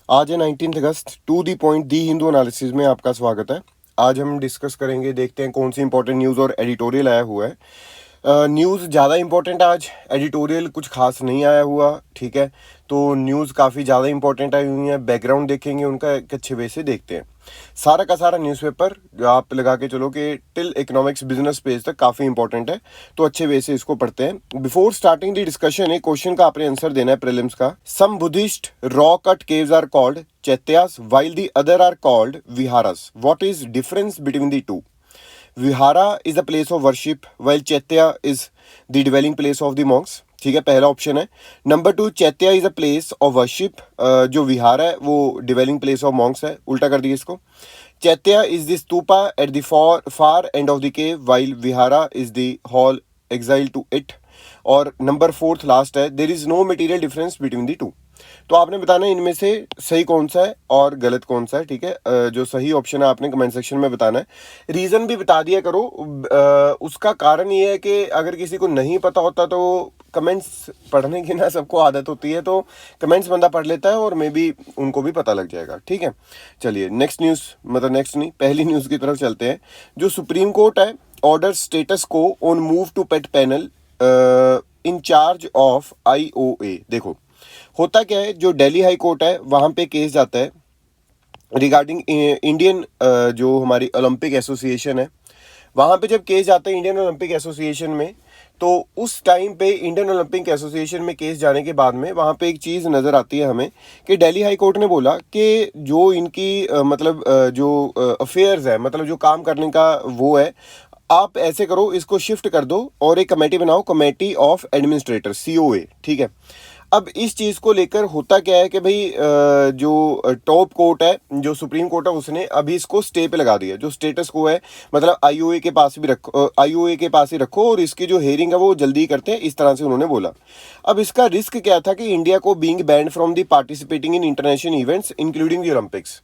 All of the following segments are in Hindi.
आज है 19 अगस्त। To the point the Hindu analysis में आपका स्वागत है। आज हम डिस्कस करेंगे, देखते हैं कौन सी इंपॉर्टेंट न्यूज़ और एडिटोरियल आया हुआ है। न्यूज़ ज़्यादा इंपॉर्टेंट आज, एडिटोरियल कुछ खास नहीं आया हुआ। ठीक है, तो न्यूज़ काफ़ी ज़्यादा इंपॉर्टेंट आई हुई है। बैकग्राउंड देखेंगे उनका, एक अच्छे वे से देखते हैं। सारा का सारा न्यूज़पेपर जो आप लगा के चलो कि टिल इकोनॉमिक्स बिजनेस पेज तक काफ़ी इंपॉर्टेंट है, तो अच्छे वे से इसको पढ़ते हैं। बिफोर स्टार्टिंग द डिस्कशन एक क्वेश्चन का आपने आंसर देना है प्रीलिम्स का। Some Buddhist rock cut caves are called chaityas while the other are called viharas. What is difference between the two? Vihara is a place of worship while Chaitya is the dwelling place of the monks. ठीक है, पहला ऑप्शन है। Number 2, chaitya is a place of worship, जो विहार है वो डिवेलिंग प्लेस ऑफ मॉन्क्स है। उल्टा कर दिए इसको। Chaitya is the stupa at the far end of the cave while vihara is the hall axial to it. और नंबर 4 लास्ट है, there is no material difference between the two. तो आपने बताना है इनमें से सही कौन सा है और गलत कौन सा है। ठीक है, जो सही ऑप्शन है आपने कमेंट सेक्शन में बताना है। रीज़न भी बता दिया करो। उसका कारण ये है कि अगर किसी को नहीं पता होता तो कमेंट्स पढ़ने की ना सबको आदत होती है, तो कमेंट्स बंदा पढ़ लेता है और मे बी उनको भी पता लग जाएगा। ठीक है, चलिए नेक्स्ट न्यूज़, मतलब नेक्स्ट नहीं, पहली न्यूज़ की तरफ चलते हैं। जो सुप्रीम कोर्ट है ऑर्डर स्टेटस को on move to pet panel in charge of IOA। देखो होता क्या है, जो दिल्ली हाई कोर्ट है वहाँ पे केस जाता है रिगार्डिंग इंडियन, जो हमारी ओलंपिक एसोसिएशन है, वहाँ पे जब केस जाता है इंडियन ओलंपिक एसोसिएशन में, तो उस टाइम पे इंडियन ओलंपिक एसोसिएशन में केस जाने के बाद में वहाँ पे एक चीज़ नज़र आती है हमें कि दिल्ली हाई कोर्ट ने बोला कि जो इनकी मतलब जो अफेयर्स है, मतलब जो काम करने का वो है, आप ऐसे करो, इसको शिफ्ट कर दो और एक कमेटी बनाओ, कमेटी ऑफ एडमिनिस्ट्रेटर, COA। ठीक है, अब इस चीज़ को लेकर होता क्या है कि भाई जो टॉप कोर्ट है, जो सुप्रीम कोर्ट है, उसने अभी इसको स्टे पे लगा दिया। जो स्टेटस को है, मतलब IOA के पास भी रखो, IOA के पास ही रखो और इसकी जो हेयरिंग है वो जल्दी करते हैं, इस तरह से उन्होंने बोला। अब इसका रिस्क क्या था कि इंडिया को being banned from the participating in international events including the Olympics.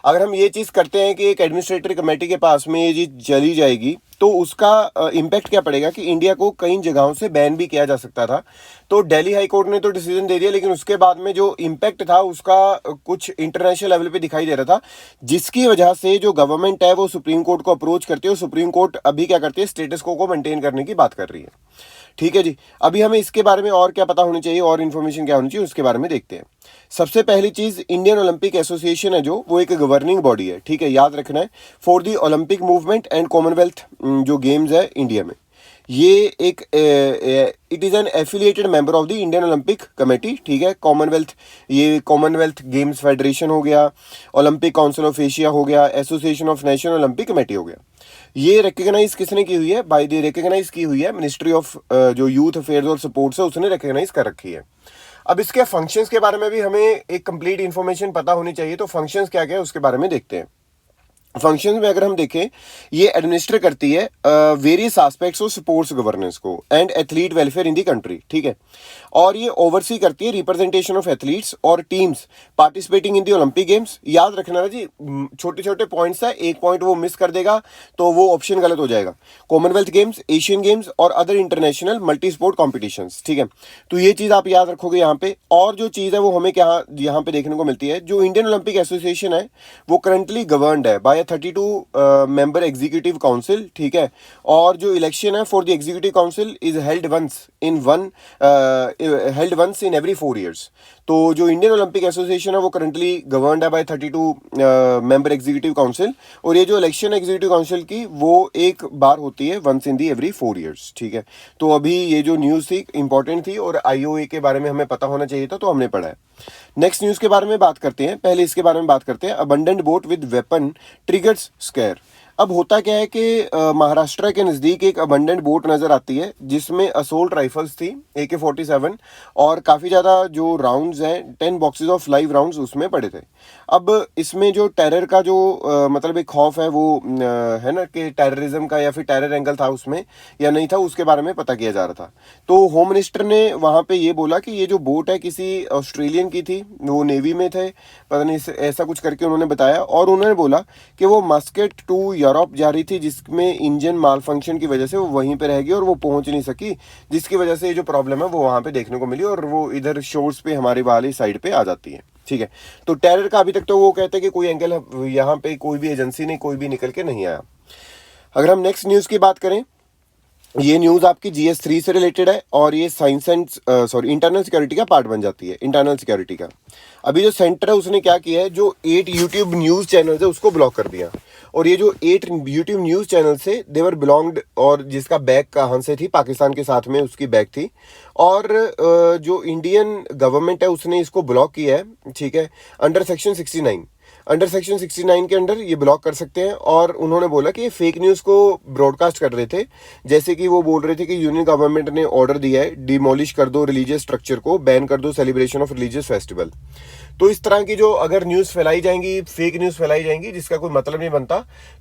अगर हम ये चीज़ करते हैं कि एक एडमिनिस्ट्रेटिव कमेटी के पास में ये चीज़ चली जाएगी, तो उसका इम्पैक्ट क्या पड़ेगा कि इंडिया को कई जगहों से बैन भी किया जा सकता था। तो दिल्ली हाई कोर्ट ने तो डिसीजन दे दिया, लेकिन उसके बाद में जो इम्पैक्ट था उसका कुछ इंटरनेशनल लेवल पे दिखाई दे रहा था, जिसकी वजह से जो गवर्नमेंट है वो सुप्रीम कोर्ट को अप्रोच करती है और सुप्रीम कोर्ट अभी क्या करती है, स्टेटस को मेंटेन करने की बात कर रही है। ठीक है जी, अभी हमें इसके बारे में और क्या पता होनी चाहिए और इन्फॉर्मेशन क्या होनी चाहिए उसके बारे में देखते हैं। सबसे पहली चीज़, इंडियन ओलंपिक एसोसिएशन है जो, वो एक गवर्निंग बॉडी है। ठीक है, याद रखना है, for the Olympic movement and Commonwealth जो गेम्स है इंडिया में, ये एक it is an affiliated member of the Indian Olympic committee. ठीक है, कॉमनवेल्थ, ये कॉमनवेल्थ गेम्स फेडरेशन हो गया, ओलंपिक काउंसिल ऑफ एशिया हो गया, association of national Olympic committee हो गया। ये रिकग्नाइज किसने की हुई है, बाय द रिकग्नाइज की हुई है मिनिस्ट्री ऑफ जो यूथ अफेयर्स और सपोर्ट्स है, उसने रिकग्नाइज कर रखी है। अब इसके फंक्शंस के बारे में भी हमें एक कंप्लीट इन्फॉर्मेशन पता होनी चाहिए, तो फंक्शंस क्या क्या है उसके बारे में देखते हैं। फंक्शन में अगर हम देखें, ये एडमिनिस्टर करती है various aspects of sports governance को and athlete welfare in the country. ठीक है, और ये ओवरसी करती है रिप्रेजेंटेशन ऑफ एथलीट्स और teams participating in the Olympic games. याद रखना ना जी, छोटे छोटे पॉइंट्स है, एक पॉइंट वो मिस कर देगा तो वो ऑप्शन गलत हो जाएगा। कॉमनवेल्थ गेम्स, एशियन गेम्स और other international multi sport competitions. ठीक है, तो ये चीज़ आप याद रखोगे यहाँ पे। और जो चीज़ है वो हमें क्या यहाँ पे देखने को मिलती है, जो इंडियन ओलंपिक एसोसिएशन है वो करंटली गवर्नड है बाय 32 मेंबर एग्जीक्यूटिव काउंसिल। ठीक है, और जो इलेक्शन है for the executive council is held once in every 4 years। तो जो इंडियन ओलंपिक एसोसिएशन है वो करंटली गवर्नड है बाय 32 मेंबर एग्जीक्यूटिव काउंसिल, और ये जो इलेक्शन एग्जीक्यूटिव काउंसिल की वो एक बार होती है, once in the every 4 years। ठीक है, तो अभी ये जो न्यूज़ थी इंपॉर्टेंट थी और IOA के बारे में हमें पता होना चाहिए था, तो हमने पढ़ा है। नेक्स्ट न्यूज़ के बारे में बात करते हैं, पहले इसके बारे में बात करते हैं। Abundant boat with weapon triggers square. अब होता क्या है कि महाराष्ट्र के नज़दीक एक अबंडेंट बोट नज़र आती है जिसमें असोल्ट राइफल्स थी AK-47 और काफ़ी ज़्यादा जो राउंड्स हैं, 10 बॉक्सेस ऑफ लाइव राउंड्स उसमें पड़े थे। अब इसमें जो टेरर का जो मतलब एक खौफ है वो है ना, कि टेररिज्म का या फिर टेरर एंगल था उसमें या नहीं था, उसके बारे में पता किया जा रहा था। तो होम मिनिस्टर ने वहाँ पे ये बोला कि ये जो बोट है किसी ऑस्ट्रेलियन की थी, वो नेवी में थे, पता नहीं ऐसा कुछ करके उन्होंने बताया, और उन्होंने बोला कि वो मस्केट टू यूरोप जा रही थी, जिसमें इंजन माल फंक्शन की वजह से वो वहीं पे रह गई और वो पहुंच नहीं सकी, जिसकी वजह से ये जो प्रॉब्लम है वो वहाँ पे देखने को मिली और वो इधर शोर्स पे हमारी वाली साइड पे आ जाती है। ठीक है। तो टेरर का अभी तक तो वो कहते हैं कि कोई एंगल यहाँ पे कोई भी एजेंसी नहीं, कोई भी निकल के नहीं आया। अगर हम नेक्स्ट न्यूज़ की बात करें, ये न्यूज़ आपकी GS3 से रिलेटेड है और ये साइंस एंड इंटरनल सिक्योरिटी का पार्ट बन जाती है, इंटरनल सिक्योरिटी का। अभी जो सेंटर है उसने क्या किया है, जो 8 यूट्यूब न्यूज़ चैनल्स है उसको ब्लॉक कर दिया। और ये जो 8 यूट्यूब न्यूज़ चैनल से देवर बिलोंग्ड, और जिसका बैग कहाँ से थी, पाकिस्तान के साथ में उसकी बैग थी। और जो इंडियन गवर्नमेंट है उसने इसको ब्लॉक किया है, ठीक है, अंडर सेक्शन 69। अंडर सेक्शन 69 के अंडर ये ब्लॉक कर सकते हैं। और उन्होंने बोला कि ये फेक न्यूज़ को ब्रॉडकास्ट कर रहे थे, जैसे कि वो बोल रहे थे कि यूनियन गवर्नमेंट ने ऑर्डर दिया है, डिमोलिश कर दो रिलीजियस स्ट्रक्चर को, बैन कर दो सेलिब्रेशन ऑफ रिलीजियस फेस्टिवल। तो इस तरह की जो अगर न्यूज़ फैलाई जाएंगी, फेक न्यूज़ फैलाई जाएंगी जिसका कोई मतलब नहीं बनता,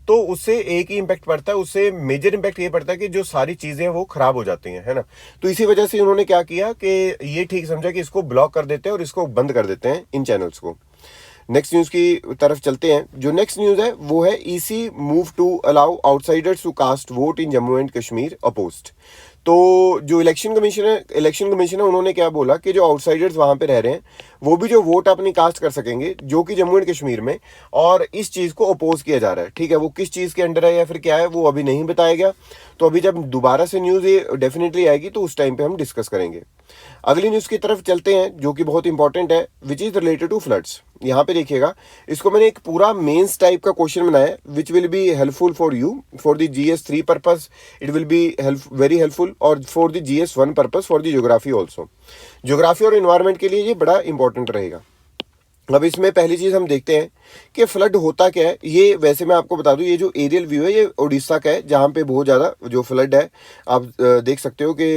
तो उससे एक ही इम्पैक्ट पड़ता है, उससे मेजर इम्पैक्ट ये पड़ता है कि जो सारी चीज़ें वो खराब हो जाती हैं, है ना। तो इसी वजह से उन्होंने क्या किया कि ये ठीक समझा कि इसको ब्लॉक कर देते हैं और इसको बंद कर देते हैं, इन चैनल्स को। नेक्स्ट न्यूज़ की तरफ चलते हैं। जो नेक्स्ट न्यूज़ है वो है EC move to allow outsiders to cast vote in Jammu and Kashmir opposed. तो जो इलेक्शन कमीशन है उन्होंने क्या बोला कि जो आउटसाइडर्स वहाँ पे रह रहे हैं वो भी जो वोट अपनी कास्ट कर सकेंगे, जो कि जम्मू एंड कश्मीर में, और इस चीज़ को अपोज किया जा रहा है, ठीक है। वो किस चीज़ के अंडर है या फिर क्या है वो अभी नहीं बताया गया। तो अभी जब दोबारा से न्यूज़ ये डेफिनेटली आएगी तो उस टाइम पे हम डिस्कस करेंगे। अगली न्यूज़ की तरफ चलते हैं जो कि बहुत इंपॉर्टेंट है, which is related to floods. यहाँ पे देखिएगा, इसको मैंने एक पूरा मेंस टाइप का क्वेश्चन बनाया है, which will be helpful for you for the GS3 purpose, it will be very helpful, और for the GS1 purpose for the geography also. Geography और इन्वायरमेंट के लिए ये बड़ा इंपॉर्टेंट रहेगा। अब इसमें पहली चीज़ हम देखते हैं कि फ्लड होता क्या है। ये वैसे मैं आपको बता दूं, ये जो एरियल व्यू है ये उड़ीसा का है, जहाँ पे बहुत ज़्यादा जो फ्लड है आप देख सकते हो कि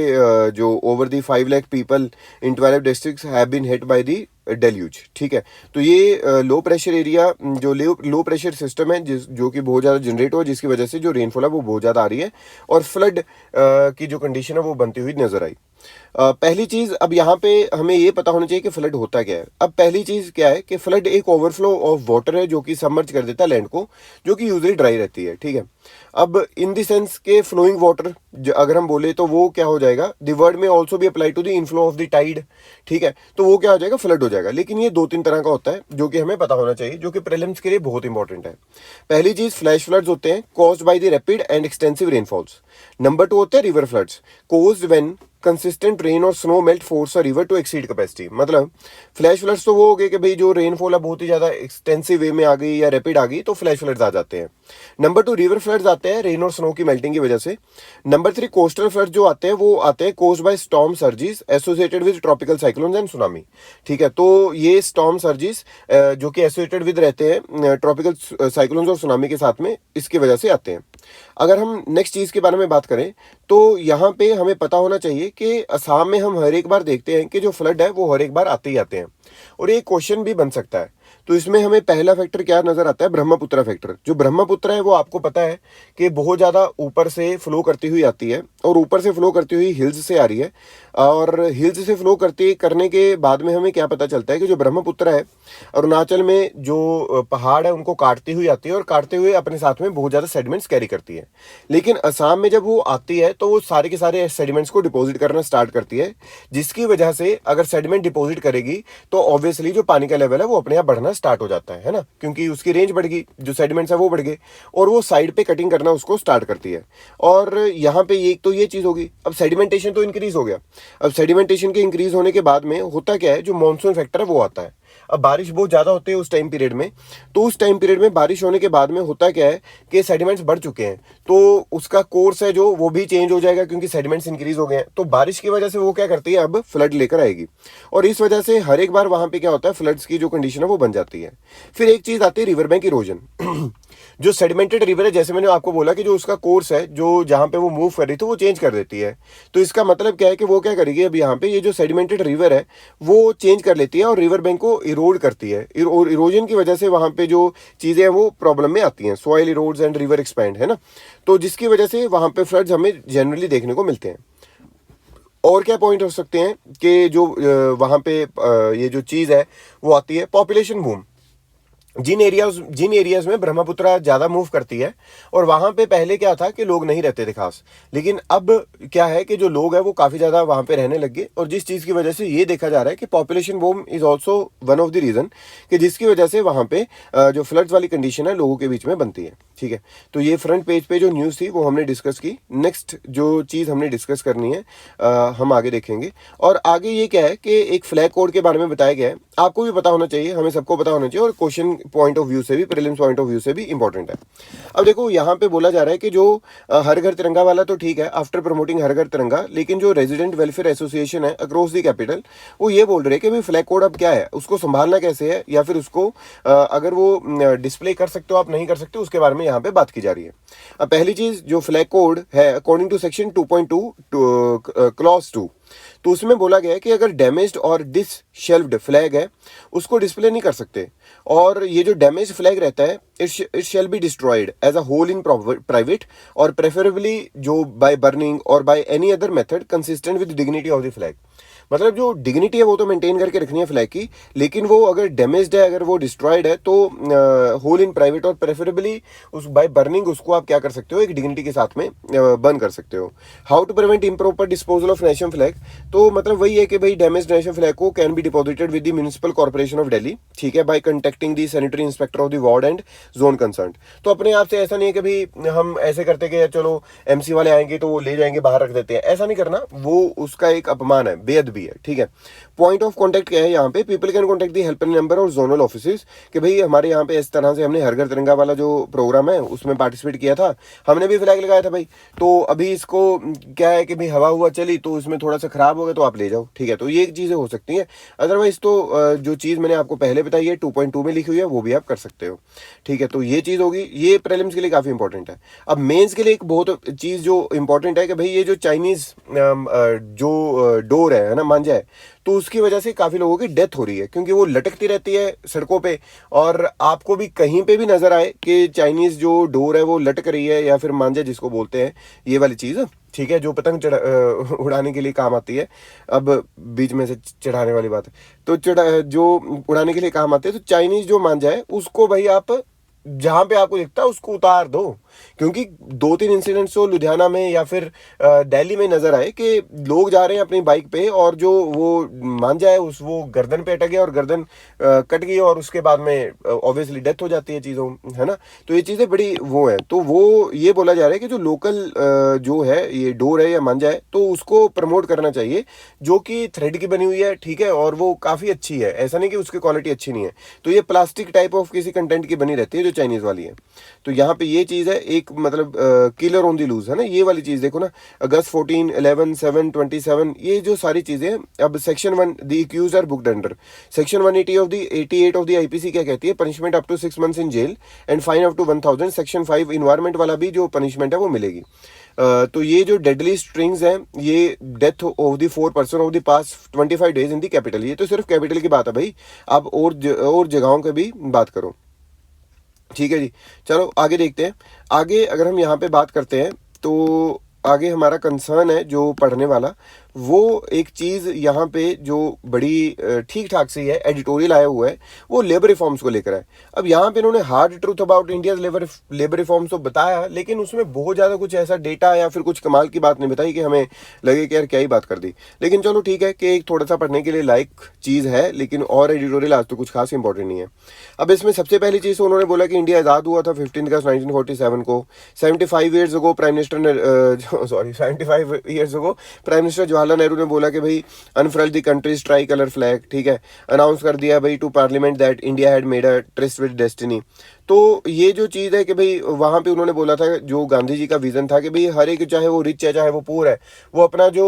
जो over the 5 lakh people in 12 districts have been hit by the deluge, ठीक है। तो ये लो प्रेशर एरिया, जो लो प्रेशर सिस्टम है जो कि बहुत ज़्यादा जनरेट हो, जिसकी वजह से जो रेनफॉल है वो बहुत ज़्यादा आ रही है और फ्लड की जो कंडीशन है वो बनती हुई नजर आई। पहली चीज़, अब यहाँ पे हमें ये पता होना चाहिए कि फ्लड होता क्या है। अब पहली चीज़ क्या है कि फ्लड एक ओवरफ्लो ऑफ वाटर है जो कि सबमर्ज कर देता है लैंड को, जो कि यूजली ड्राई रहती है, ठीक है। अब इन द सेंस के फ्लोइंग वाटर अगर हम बोले तो वो क्या हो जाएगा, द वर्ड में ऑल्सो भी apply to the inflow of the tide, ठीक है। तो वो क्या हो जाएगा, फ्लड हो जाएगा। लेकिन ये 2-3 तरह का होता है जो कि हमें पता होना चाहिए, जो कि प्रीलिम्स के लिए बहुत इंपॉर्टेंट है। पहली चीज, फ्लैश फ्लड्स होते हैं caused by the rapid and extensive rainfalls. Number 2 होते हैं river floods caused when consistent rain और snow melt force a river to exceed capacity. मतलब फ्लैश फ्लड्स तो वो हो गए कि भाई जो रेनफॉल है बहुत ही ज्यादा एक्सटेंसिव वे में आ गई या रैपिड आ गई, तो फ्लैश फ्लड्स आ जाते हैं। नंबर 2 रिवर फ्लड्स आते हैं रेन और स्नो की मेल्टिंग की वजह से। नंबर 3 कोस्टल फ्लड्स जो आते हैं वो आते हैं caused by storm surges associated with tropical cyclones and tsunami, ठीक है। तो ये स्टॉर्म सर्जिस जो कि एसोसिएटेड विद रहते हैं ट्रॉपिकल साइक्लोन्स और सुनामी के साथ में, इसकी वजह से आते हैं। अगर हम नेक्स्ट चीज के बारे में बात करें तो यहाँ पे हमें पता होना चाहिए कि असम में हम हर एक बार देखते हैं कि जो फ्लड है वो हर एक बार आते ही आते हैं, और एक क्वेश्चन भी बन सकता है। तो इसमें हमें पहला फैक्टर क्या नजर आता है, ब्रह्मपुत्र फैक्टर। जो ब्रह्मपुत्र है वो आपको पता है कि बहुत ज्यादा ऊपर से फ्लो करती हुई आती है, और ऊपर से फ्लो करती हुई हिल्स से आ रही है, और हिल्स से फ्लो करने के बाद में हमें क्या पता चलता है कि जो ब्रह्मपुत्र है अरुणाचल में जो पहाड़ है उनको काटती हुई आती है, और काटते हुए अपने साथ में बहुत ज्यादा सेडिमेंट्स कैरी करती है। लेकिन असम में जब वो आती है तो वो सारे के सारे सेडिमेंट्स को डिपॉजिट करना स्टार्ट करती है, जिसकी वजह से अगर सेडिमेंट डिपॉजिट करेगी तो ऑब्वियसली जो पानी का लेवल है वो अपने आप बढ़ना स्टार्ट हो जाता है ना, क्योंकि उसकी रेंज बढ़ गई, जो सेडिमेंट्स है वो बढ़ गए, और वो साइड पे कटिंग करना उसको स्टार्ट करती है। और यहाँ पे एक तो ये चीज होगी। अब सेडिमेंटेशन तो इंक्रीज हो गया। अब सेडिमेंटेशन के इंक्रीज होने के बाद में होता क्या है, जो मानसून फैक्टर है वो आता है। अब बारिश बहुत ज्यादा होती है उस टाइम पीरियड में, तो उस टाइम पीरियड में बारिश होने के बाद में होता क्या है कि सेडिमेंट्स बढ़ चुके हैं, तो उसका कोर्स है जो वो भी चेंज हो जाएगा, क्योंकि सेडिमेंट्स इंक्रीज हो गए हैं। तो बारिश की वजह से वो क्या करती है, अब फ्लड लेकर आएगी, और इस वजह से हर एक बार वहां पे क्या होता है, फ्लड्स की जो कंडीशन है वो बन जाती है। फिर एक चीज आती है रिवर बैंक इरोजन। जो सेडिमेंटेड रिवर है, जैसे मैंने आपको बोला कि जो उसका कोर्स है, जो जहां पे वो मूव कर रही थी वो चेंज कर देती है। तो इसका मतलब क्या है कि वो क्या करेगी, अब यहाँ पे ये जो सेडिमेंटेड रिवर है वो चेंज कर लेती है और रिवर बैंक को इरोड करती है, और इरोजन की वजह से वहां पे जो चीजें हैं वो प्रॉब्लम में आती हैं, soil erodes and river expand, है ना। तो जिसकी वजह से वहां पे फ्लड्स हमें जनरली देखने को मिलते हैं। और क्या पॉइंट हो सकते हैं कि जो वहां पे ये जो चीज है वो आती है पॉपुलेशन बूम। जिन एरियाज में ब्रह्मपुत्रा ज़्यादा मूव करती है, और वहाँ पे पहले क्या था कि लोग नहीं रहते थे खास, लेकिन अब क्या है कि जो लोग हैं वो काफ़ी ज़्यादा वहाँ पे रहने लग गए, और जिस चीज़ की वजह से ये देखा जा रहा है कि population boom is also one of the reason, कि जिसकी वजह से वहाँ पे जो फ्लड्स वाली कंडीशन है लोगों के बीच में बनती है। ठीक है, तो ये फ्रंट पेज पे जो न्यूज़ थी वो हमने डिस्कस की। नेक्स्ट जो चीज़ हमने डिस्कस करनी है हम आगे देखेंगे। और आगे ये क्या है कि एक फ्लैग कोड के बारे में बताया गया है, आपको भी पता होना चाहिए, हमें सबको पता होना चाहिए, और क्वेश्चन पॉइंट ऑफ व्यू से भी, प्रीलिम्स पॉइंट ऑफ व्यू से भी इंपॉर्टेंट है। अब देखो यहाँ पे बोला जा रहा है कि जो हर घर तिरंगा वाला तो ठीक है, आफ्टर प्रमोटिंग हर घर तिरंगा, लेकिन जो रेजिडेंट वेलफेयर एसोसिएशन है अक्रॉस द कैपिटल, वो ये बोल रहे हैं कि भाई फ्लैग कोड अब क्या है, उसको संभालना कैसे है, या फिर उसको अगर वो डिस्प्ले कर सकते हो आप, नहीं कर सकते, उसके बारे में यहाँ पे बात की जा रही है। अब पहली चीज जो फ्लैग कोड है अकॉर्डिंग टू सेक्शन 2.2 क्लॉज 2, तो उसमें बोला गया है कि अगर डैमेज्ड और डिसशेल्व्ड फ्लैग है उसको डिस्प्ले नहीं कर सकते, और ये जो डैमेज फ्लैग रहता है it shall be destroyed as a whole in private, और प्रेफरेबली जो बाय बर्निंग और by any other method consistent with dignity of the flag. मतलब जो डिग्निटी है वो तो मेंटेन करके रखनी है फ्लैग की, लेकिन वो अगर डैमेज्ड है, अगर वो डिस्ट्रॉयड है, तो होल इन प्राइवेट और प्रेफरेबली उस बाय बर्निंग उसको आप क्या कर सकते हो, एक डिग्निटी के साथ में बर्न कर सकते हो। How to prevent improper disposal of national flag, तो मतलब वही है कि भाई डैमेज नेशनल फ्लैग को can be deposited with the municipal corporation of Delhi, ठीक है, by contacting the sanitary inspector of the ward and zone concern. तो अपने आप से ऐसा नहीं है कि भाई हम ऐसे करते कि चलो एमसी वाले आएंगे तो वो ले जाएंगे बाहर रख देते हैं, ऐसा नहीं करना, वो उसका एक अपमान है, बेअदबी भी है। ठीक है, पॉइंट ऑफ कांटेक्ट क्या है यहाँ पे, people can contact the helpline number और जोनल ऑफिसेज, कि भाई हमारे यहाँ पे इस तरह से हमने हर घर तिरंगा वाला जो प्रोग्राम है उसमें पार्टिसिपेट किया था, हमने भी फ्लैग लगाया था भाई, तो अभी इसको क्या है कि भाई हवा हुआ चली तो उसमें थोड़ा सा खराब हो गया तो आप ले जाओ। ठीक है, तो ये चीजें हो सकती हैं, अदरवाइज तो जो चीज मैंने आपको पहले बताई है 2.2 में लिखी हुई है वो भी आप कर सकते हो। ठीक है, तो ये चीज होगी, ये प्रीलिम्स के लिए काफी इंपॉर्टेंट है। अब मेंस के लिए एक बहुत चीज जो इंपॉर्टेंट है कि भाई ये जो चाइनीज जो डोर है ना, मांझा है, तो उसकी वजह से काफी लोगों की डेथ हो रही है, क्योंकि वो लटकती रहती है सड़कों पे, और आपको भी कहीं पे भी नजर आए कि चाइनीज जो डोर है वो लटक रही है, या फिर मांझा जिसको बोलते हैं, ये वाली चीज, ठीक है, जो पतंग उड़ाने के लिए काम आती है। अब बीच में से चढ़ाने वाली बात है, तो जो उड़ाने के लिए काम आते हैं, तो चाइनीज जो मांझा है उसको भाई आप जहां पे आपको दिखता है उसको उतार दो, क्योंकि 2-3 इंसिडेंट्स तो लुधियाना में या फिर दिल्ली में नजर आए कि लोग जा रहे हैं अपनी बाइक पे, और जो वो मांझा है उस वो गर्दन पे अटक गया और गर्दन कट गई, और उसके बाद में ऑब्वियसली डेथ हो जाती है चीज़ों, है ना। तो ये चीज़ें बड़ी वो है, तो वो ये बोला जा रहा है कि जो लोकल जो है ये डोर है या मांझा है, तो उसको प्रमोट करना चाहिए, जो कि थ्रेड की बनी हुई है, ठीक है, और वो काफ़ी अच्छी है, ऐसा नहीं कि उसकी क्वालिटी अच्छी नहीं है। तो ये प्लास्टिक टाइप ऑफ किसी कंटेंट की बनी रहती है जो चाइनीज वाली है। तो यहाँ पे ये चीज़ है एक, मतलब किलर ऑन दी लूज है ना, ये वाली चीज़ देखो ना, अगस्त 14, 11, 7, 27, ये जो सारी चीज़ें हैं। अब section 1 the accused are booked under section 180 of the 88 of the IPC क्या कहती है, punishment up to 6 months in jail and fine up to 1000। Section 5 environment वाला भी जो पनिशमेंट है वो मिलेगी। तो ये जो डेडली स्ट्रिंग्स हैं, ये death of the 4 person of the past 25 days in the capital, ये तो सिर्फ कैपिटल की बात है भाई, आप और जगहों की भी बात करो। ठीक है जी, चलो आगे देखते हैं। आगे अगर हम यहाँ पे बात करते हैं, तो आगे हमारा कंसर्न है जो पढ़ने वाला, वो एक चीज़ यहाँ पे जो बड़ी ठीक ठाक सी है, एडिटोरियल आया हुआ है, वो लेबर रिफॉर्म्स को लेकर है। अब यहाँ पे इन्होंने hard truth about India labour reforms तो बताया, लेकिन उसमें बहुत ज़्यादा कुछ ऐसा डेटा या फिर कुछ कमाल की बात नहीं बताई कि हमें लगे कि यार क्या ही बात कर दी। लेकिन चलो ठीक है कि एक थोड़ा सा पढ़ने के लिए लायक चीज़ है, लेकिन और एडिटोरियल आज तो कुछ खास इंपॉर्टेंट नहीं है। अब इसमें सबसे पहली चीज़ तो उन्होंने बोला कि इंडिया आज़ाद हुआ था 15 अगस्त 1947 को। 75 years ago prime minister Jawaharlal Nehru ने बोला कि भाई unfurl the country's tricolour flag, ठीक है, अनाउंस कर दिया भाई to parliament that India had made a tryst with destiny. तो ये जो चीज़ है कि भाई वहाँ पे उन्होंने बोला था, जो गांधी जी का विजन था कि भाई हर एक, चाहे वो रिच है चाहे वो पुअर है, वो अपना जो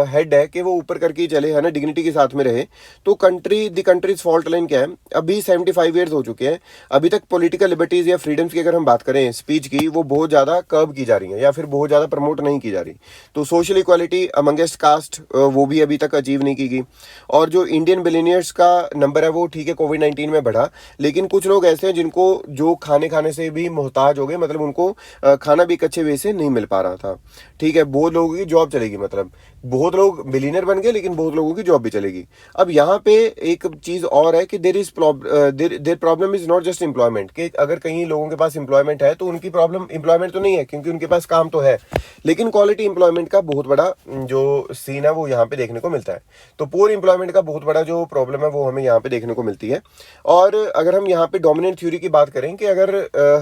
हेड है कि वो ऊपर करके ही चले, है ना, डिग्निटी के साथ में रहे। तो द कंट्रीज फॉल्ट लाइन क्या है, अभी 75 ईयर्स हो चुके हैं, अभी तक पॉलिटिकल लिबर्टीज या फ्रीडम्स की अगर हम बात करें, स्पीच की, वो बहुत ज़्यादा कर्ब की जा रही है या फिर बहुत ज़्यादा प्रमोट नहीं की जा रही। तो सोशल इक्वालिटी अमंगेस्ट कास्ट वो भी अभी तक अचीव नहीं की गई। और जो इंडियन बिलियनियर्स का नंबर है वो ठीक है कोविड-19 में बढ़ा, लेकिन कुछ लोग ऐसे हैं जिनको जो जो खाने खाने से भी मोहताज हो गए, मतलब उनको खाना भी एक अच्छे वे से नहीं मिल पा रहा था। ठीक है, बहुत लोगों की जॉब चलेगी, मतलब बहुत लोग मिलीनियर बन गए लेकिन बहुत लोगों की जॉब भी चलेगी। अब यहाँ पे एक चीज और है कि their problem is not just employment, कि अगर कहीं लोगों के पास एम्प्लॉयमेंट है तो उनकी प्रॉब्लम एम्प्लॉयमेंट तो नहीं है, क्योंकि उनके पास काम तो है, लेकिन क्वालिटी एम्प्लॉयमेंट का बहुत बड़ा जो सीन है वो यहाँ पे देखने को मिलता है। तो पुअर एम्प्लॉयमेंट का बहुत बड़ा जो प्रॉब्लम है वो हमें यहाँ पे देखने को मिलती है। और अगर हम यहाँ पे डोमिनेंट थ्योरी की बात करें कि अगर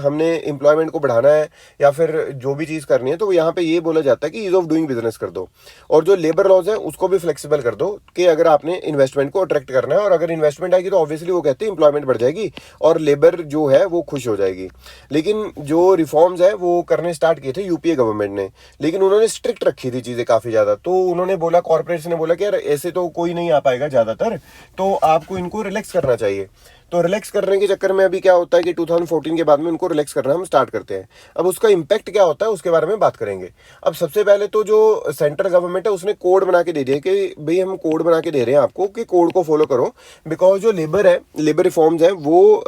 हमने एम्प्लॉयमेंट को बढ़ाना है या फिर जो भी चीज़ करनी है, तो यहाँ पे ये बोला जाता है कि ईज ऑफ डूइंग बिजनेस कर दो, और जो लेबर लॉज है उसको भी फ्लेक्सिबल कर दो, कि अगर आपने इन्वेस्टमेंट को अट्रैक्ट करना है, और अगर इन्वेस्टमेंट आएगी तो ऑब्वियसली वो कहते हैं एम्प्लॉयमेंट बढ़ जाएगी और लेबर जो है वो खुश हो जाएगी। लेकिन जो रिफॉर्म्स है वो करने स्टार्ट किए थे यूपीए गवर्नमेंट ने, लेकिन उन्होंने स्ट्रिक्ट रखी थी चीज़ें काफ़ी ज़्यादा। तो उन्होंने बोला, कॉर्पोरेट्स ने बोला कि यार ऐसे तो कोई नहीं आ पाएगा ज़्यादातर, तो आपको इनको रिलैक्स करना चाहिए। तो रिलैक्स करने के चक्कर में अभी क्या होता है कि 2014 के बाद में उनको रिलैक्स करना हम स्टार्ट करते हैं। अब उसका इम्पैक्ट क्या होता है उसके बारे में बात करेंगे। अब सबसे पहले तो जो सेंट्रल गवर्नमेंट है उसने कोड बना के दे दिया कि भाई हम कोड बना के दे रहे हैं आपको कि कोड को फॉलो करो, बिकॉज जो लेबर है, लेबर रिफॉर्म्स है वो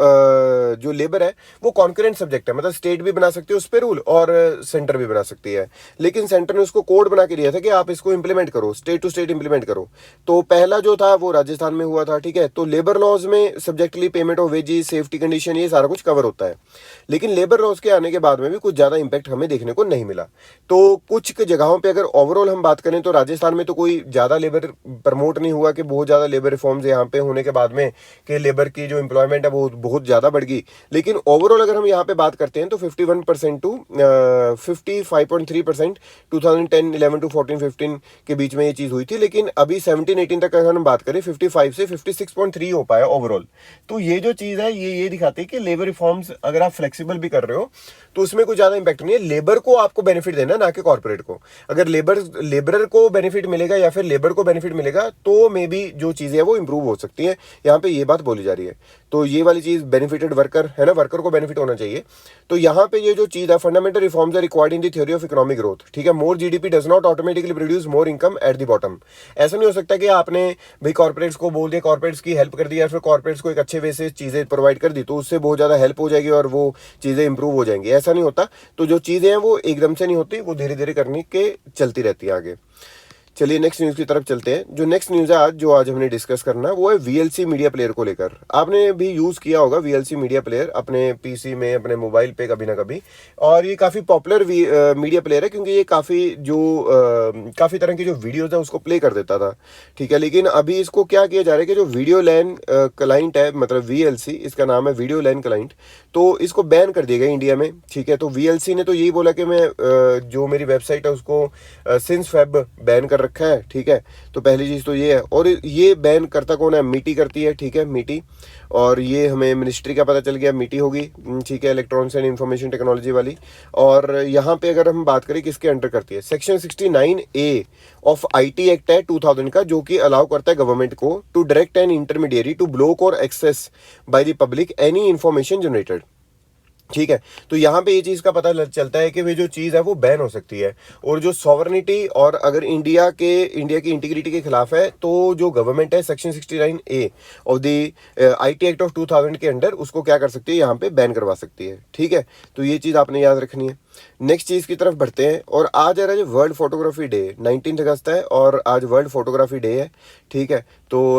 जो लेबर है वो कॉन्करेंट सब्जेक्ट है, मतलब स्टेट भी बना सकती है उस पर रूल और सेंटर भी बना सकती है। लेकिन सेंटर ने उसको कोड बना के दिया था कि आप इसको इंप्लीमेंट करो, स्टेट टू स्टेट इंप्लीमेंट करो। तो पहला जो था वो राजस्थान में हुआ था। ठीक है, तो लेबर लॉज में सब्जेक्टली payment of wages, safety condition, ये सारा कुछ कवर होता है। लेकिन लेबर लॉज के आने के बाद में भी कुछ ज़्यादा इंपैक्ट हमें देखने को नहीं मिला। तो कुछ जगहों पे अगर ओवरऑल हम बात करें तो राजस्थान में तो कोई ज़्यादा लेबर प्रमोट नहीं हुआ कि बहुत ज़्यादा लेबर रिफॉर्म्स यहाँ पे होने के बाद में कि लेबर की जो एम्प्लॉयमेंट है वो बहुत ज़्यादा बढ़ गई। लेकिन ओवरऑल अगर हम यहाँ पे बात करते हैं तो 51% टू 55.3% 2010 11 टू 14 15 के बीच में ये चीज़ हुई थी। लेकिन अभी 17 18 तक अगर हम बात करें 55 से 56.3 हो पाया ओवरऑल। तो ये जो चीज़ है ये दिखाती है कि लेबर रिफॉर्म्स अगर आप फ्लेक्सिबल भी कर रहे हो तो उसमें कोई ज़्यादा इंपैक्ट नहीं है। लेबर को आपको बेनिफिट देना, ना कि कॉर्पोरेट को। अगर लेबरर को बेनिफिट मिलेगा या फिर लेबर को बेनिफिट मिलेगा तो मे बी जो चीज़ें हैं वो इंप्रूव हो सकती हैं। यहाँ पे ये बात बोली जा रही है। तो ये वाली चीज़ बेनिफिटेड वर्कर है ना, वर्कर को बेनिफिट होना चाहिए। तो यहाँ पे ये जो चीज़ है, fundamental reforms are required in the theory of economic growth. ठीक है, more GDP does not automatically produce more income at the bottom. ऐसा नहीं हो सकता कि आपने भाई कॉर्पोरेट्स को बोल दिया, कॉर्पोरेट्स की हेल्प कर दी या फिर कॉर्पोरेट्स को एक अच्छे वे से चीज़ें प्रोवाइड कर दी तो उससे बहुत ज़्यादा हेल्प हो जाएगी और वो चीज़ें इंप्रूव हो जाएंगी। ऐसा नहीं होता। तो जो चीज़ें हैं वो एकदम से नहीं होती, वो धीरे धीरे करने के चलती रहती है आगे। चलिए नेक्स्ट न्यूज़ की तरफ चलते हैं। जो नेक्स्ट न्यूज़ है आज हमने डिस्कस करना है वो है वीएलसी मीडिया प्लेयर को लेकर। आपने भी यूज़ किया होगा वीएलसी मीडिया प्लेयर अपने पीसी में, अपने मोबाइल पे कभी ना कभी, और ये काफ़ी पॉपुलर मीडिया प्लेयर है क्योंकि ये काफ़ी तरह की जो वीडियोज़ है उसको प्ले कर देता था। ठीक है, लेकिन अभी इसको क्या किया जा रहा है कि जो वीडियो लैन क्लाइंट है, मतलब वीएलसी, इसका नाम है वीडियो लैन क्लाइंट, तो इसको बैन कर दिया गया इंडिया में। ठीक है, तो वीएलसी ने तो यही बोला कि मैं जो मेरी वेबसाइट है उसको सिंस फेब बैन कर रखा है। ठीक है, तो पहली चीज़ तो ये है। और ये बैन करता कौन है? मीटी करती है। ठीक है, मीटी, और ये हमें मिनिस्ट्री का पता चल गया, मीटी होगी। ठीक है, इलेक्ट्रॉनिक्स एंड इंफॉर्मेशन टेक्नोलॉजी वाली। और यहाँ पे अगर हम बात करें किसके अंडर करती है, section 69A of IT act है 2000 का, जो कि अलाउ करता है गवर्नमेंट को to direct an intermediary to block और access by the public any information generated. ठीक है, तो यहाँ पे ये चीज़ का पता चलता है कि वे जो चीज़ है वो बैन हो सकती है। और जो सॉवरनिटी और अगर इंडिया की इंटीग्रिटी के खिलाफ है तो जो गवर्नमेंट है section 69A of the IT act of 2000 के अंडर उसको क्या कर सकती है, यहाँ पे बैन करवा सकती है। ठीक है, तो ये चीज़ आपने याद रखनी है। नेक्स्ट चीज़ की तरफ बढ़ते हैं। और आज है वर्ल्ड फोटोग्राफी डे, 19 अगस्त है और आज वर्ल्ड फोटोग्राफी डे है। ठीक है, तो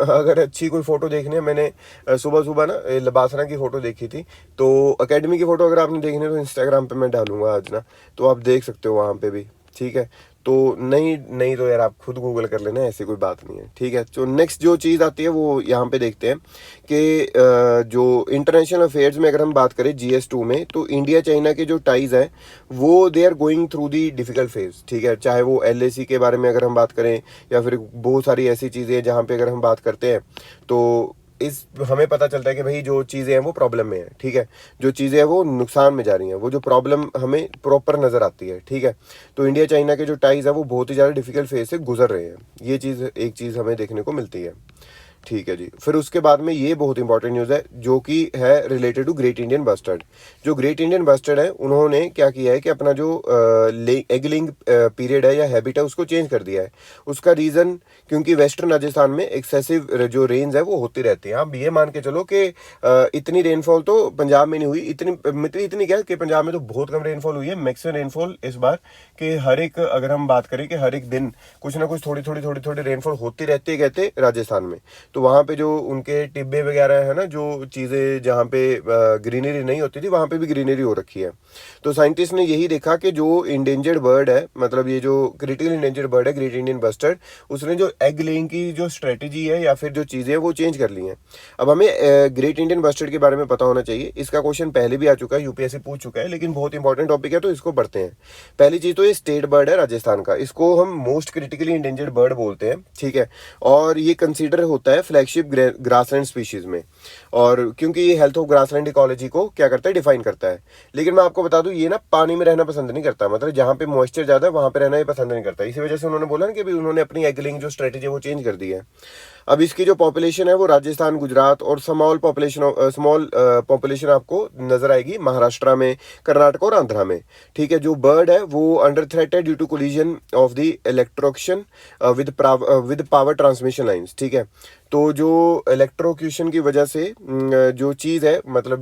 अगर अच्छी कोई फ़ोटो देखनी है, मैंने सुबह सुबह ना लबासना की फ़ोटो देखी थी। तो एकेडमी की फ़ोटो अगर आपने देखनी है तो इंस्टाग्राम पे मैं डालूंगा आज ना, तो आप देख सकते हो वहाँ पे भी। ठीक है, तो नहीं तो यार आप खुद गूगल कर लेना, ऐसी कोई बात नहीं है। ठीक है, तो नेक्स्ट जो चीज़ आती है वो यहाँ पे देखते हैं कि जो इंटरनेशनल अफेयर्स में अगर हम बात करें GS2 में, तो इंडिया चाइना के जो टाइज़ हैं वो they are going through the difficult phase. ठीक है, चाहे वो LAC के बारे में अगर हम बात करें या फिर बहुत सारी ऐसी चीज़ें हैं जहाँ पे अगर हम बात करते हैं तो हमें पता चलता है कि भाई जो चीज़ें हैं वो प्रॉब्लम में है। ठीक है, जो चीज़ें हैं वो नुकसान में जा रही हैं, वो जो प्रॉब्लम हमें प्रॉपर नज़र आती है। ठीक है, तो इंडिया चाइना के जो टाइज़ है वो बहुत ही ज़्यादा डिफिकल्ट फेज से गुजर रहे हैं। ये चीज़ एक चीज़ हमें देखने को मिलती है। ठीक है जी। फिर उसके बाद में ये बहुत इंपॉर्टेंट न्यूज़ है जो कि है related to great Indian bustard. जो ग्रेट इंडियन बस्टर्ड है उन्होंने क्या किया है कि अपना जो एग लेइंग पीरियड है या हैबिट है उसको चेंज कर दिया है। उसका रीज़न क्योंकि वेस्टर्न राजस्थान में एक्सेसिव जो रेंज है वो होती रहती है। आप ये मान के चलो कि इतनी रेनफॉल तो पंजाब में नहीं हुई, इतनी क्या कि पंजाब में तो बहुत कम रेनफॉल हुई है। मैक्सिमम रेनफॉल इस बार कि हर एक, अगर हम बात करें कि हर एक दिन कुछ ना कुछ थोड़ी रेनफॉल होती रहती है कहते राजस्थान में। तो वहाँ पे जो उनके टिब्बे वगैरह है ना, जो चीज़ें जहाँ पे ग्रीनरी नहीं होती थी वहाँ पे भी ग्रीनरी हो रखी है। तो साइंटिस्ट ने यही देखा कि जो इंडेंजर्ड बर्ड है, मतलब ये जो क्रिटिकल इंडेंजर्ड बर्ड है ग्रेट इंडियन बस्टर्ड, उसने जो एग लेइंग की जो स्ट्रेटेजी है या फिर जो चीज़ें हैं वो चेंज कर ली हैं। अब हमें ग्रेट इंडियन बस्टर्ड के बारे में पता होना चाहिए। इसका क्वेश्चन पहले भी आ चुका है, यूपीएससी पूछ चुका है, लेकिन बहुत इंपॉर्टेंट टॉपिक है तो इसको पढ़ते हैं। पहली चीज़ तो ये स्टेट बर्ड है राजस्थान का, इसको हम मोस्ट क्रिटिकली इंडेंजर्ड बर्ड बोलते हैं, ठीक है। और ये कंसीडर होता है फ्लैगशिप ग्रासलैंड स्पीशीज में, और क्योंकि ये हेल्थ ऑफ ग्रासलैंड इकोलॉजी को क्या करता है, डिफाइन करता है। लेकिन मैं आपको बता दूं ये ना पानी में रहना पसंद नहीं करता, मतलब जहां पे मॉइस्चर ज्यादा है वहां पे रहना ये पसंद नहीं करता। इसी वजह से उन्होंने बोला ना कि भी उन्होंने अपनी एग लेइंग जो स्ट्रेटेजी है वो चेंज कर दी है। अब इसकी जो पॉपुलेशन है वो राजस्थान, गुजरात और स्मॉल पॉपुलेशन आपको नजर आएगी महाराष्ट्र में, कर्नाटक और आंध्रा में, ठीक है। जो बर्ड है वो अंडर थ्रेट है due to collision of the electrocution with power transmission lines, ठीक है। तो जो इलेक्ट्रोक्यूशन की वजह से जो चीज़ है, मतलब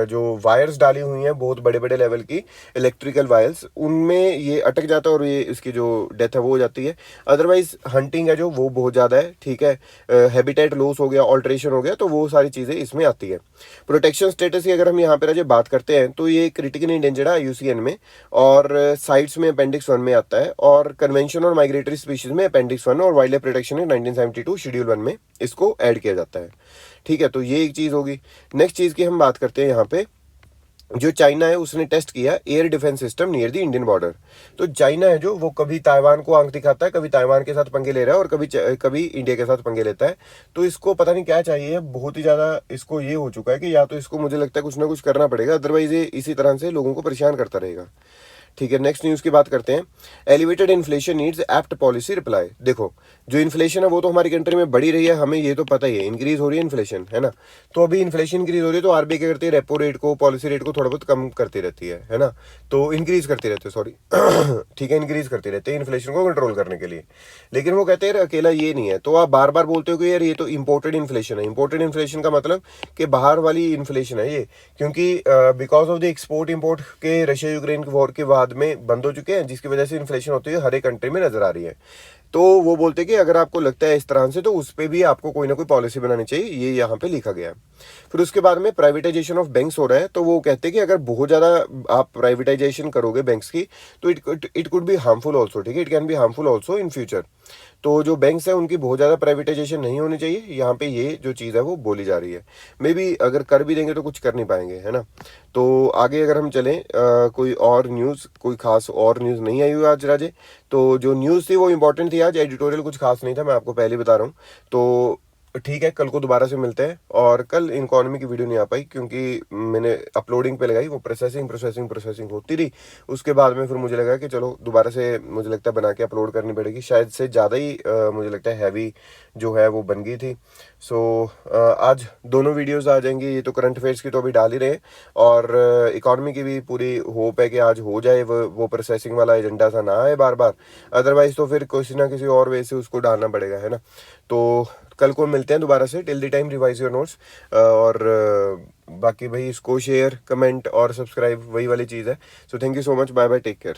जो वायर्स डाली हुई हैं बहुत बड़े बड़े लेवल की इलेक्ट्रिकल वायर्स, उनमें ये अटक जाता है और ये इसकी जो डेथ है वो हो जाती है। अदरवाइज हंटिंग है जो वो बहुत ज़्यादा है, ठीक है। हैबिटेट लॉस हो गया, ऑल्ट्रेशन हो गया, तो वो सारी चीज़ें इसमें आती है। प्रोटेक्शन स्टेटस की अगर हम यहाँ पर बात करते हैं तो ये क्रिटिकल इंडेंजर्ड है IUCN में, और साइट्स में अपेंडिक्स 1 में आता है, और कन्वेंशन और माइग्रेटरी स्पीशीज में अपेंडिक्स 1 और wild life protection in 1972 schedule 1 में इसको ऐड किया जाता है, ठीक है। तो ये एक चीज़ होगी। नेक्स्ट चीज़ की हम बात करते हैं यहाँ पे, जो चाइना है उसने टेस्ट किया air defence system near the Indian border. तो चाइना है जो वो कभी ताइवान को आंख दिखाता है, कभी ताइवान के साथ पंगे ले रहा है, और कभी इंडिया के साथ पंगे लेता है। तो इसको पता नहीं क्या चाहिए, बहुत ही ज़्यादा इसको ये हो चुका है कि या तो इसको मुझे लगता है कुछ ना कुछ करना पड़ेगा, अदरवाइज ये इसी तरह से लोगों को परेशान करता रहेगा, ठीक है। नेक्स्ट न्यूज़ की बात करते हैं। Elevated inflation needs apt policy reply. देखो जो इन्फ्लेशन है वो तो हमारी कंट्री में बढ़ी रही है, हमें ये तो पता ही है, इंक्रीज हो रही है इन्फ्लेशन, है ना। तो अभी इन्फ्लेशन इंक्रीज हो रही है तो आरबीआई क्या करती है, रेपो रेट को, पॉलिसी रेट को थोड़ा बहुत कम करती रहती है ना। तो इंक्रीज करती रहती है, सॉरी ठीक है, इंक्रीज करती रहती है इन्फ्लेशन को कंट्रोल करने के लिए। लेकिन वो कहते हैं अकेला ये नहीं है, तो आप बार बार बोलते हो कि यार ये तो इम्पोर्टेड इन्फ्लेशन है। इम्पोर्टेड इन्फ्लेशन का मतलब कि बाहर वाली इन्फ्लेशन है ये, क्योंकि because of the export import के रशिया यूक्रेन वॉर के बाद में बंद हो चुके हैं, जिसकी वजह से इन्फ्लेशन होती है हर एक कंट्री में नजर आ रही है। तो वो बोलते हैं कि अगर आपको लगता है इस तरह से तो उस पर भी आपको कोई ना कोई पॉलिसी बनानी चाहिए, ये यहाँ पे लिखा गया है। फिर उसके बाद में प्राइवेटाइजेशन ऑफ बैंक्स हो रहा है, तो वो कहते हैं कि अगर बहुत ज़्यादा आप प्राइवेटाइजेशन करोगे बैंक्स की तो it could be harmful also, ठीक है, it can be harmful also in future. तो जो बैंक्स हैं उनकी बहुत ज़्यादा प्राइवेटाइजेशन नहीं होनी चाहिए, यहाँ पे ये जो चीज़ है वो बोली जा रही है। मे बी अगर कर भी देंगे तो कुछ कर नहीं पाएंगे, है ना। तो आगे अगर हम चलें, कोई और न्यूज़, कोई खास और न्यूज़ नहीं आई हुई आज राजे। तो जो न्यूज़ थी वो इंपॉर्टेंट थी, आज एडिटोरियल कुछ खास नहीं था, मैं आपको पहले बता रहा हूँ। तो ठीक है, कल को दोबारा से मिलते हैं। और कल इकोनॉमी की वीडियो नहीं आ पाई क्योंकि मैंने अपलोडिंग पे लगाई, वो प्रोसेसिंग होती रही। उसके बाद में फिर मुझे लगा कि चलो दोबारा से मुझे लगता है बना के अपलोड करनी पड़ेगी, शायद से ज़्यादा ही मुझे लगता है हैवी जो है वो बन गई थी। सो आज दोनों वीडियोस आ जाएंगी। ये तो करंट अफेयर्स की तो अभी डाल ही रहे, और इकोनॉमी की भी पूरी होप है कि आज हो जाए, वो प्रोसेसिंग वाला एजेंडा सा ना आए बार बार, अदरवाइज तो फिर किसी ना किसी और वे से उसको डालना पड़ेगा, है ना। तो कल को मिलते हैं दोबारा से। Till the time revise your notes, और बाकी भाई इसको शेयर, कमेंट और सब्सक्राइब वही वाली चीज़ है। So thank you so much, bye bye, take care.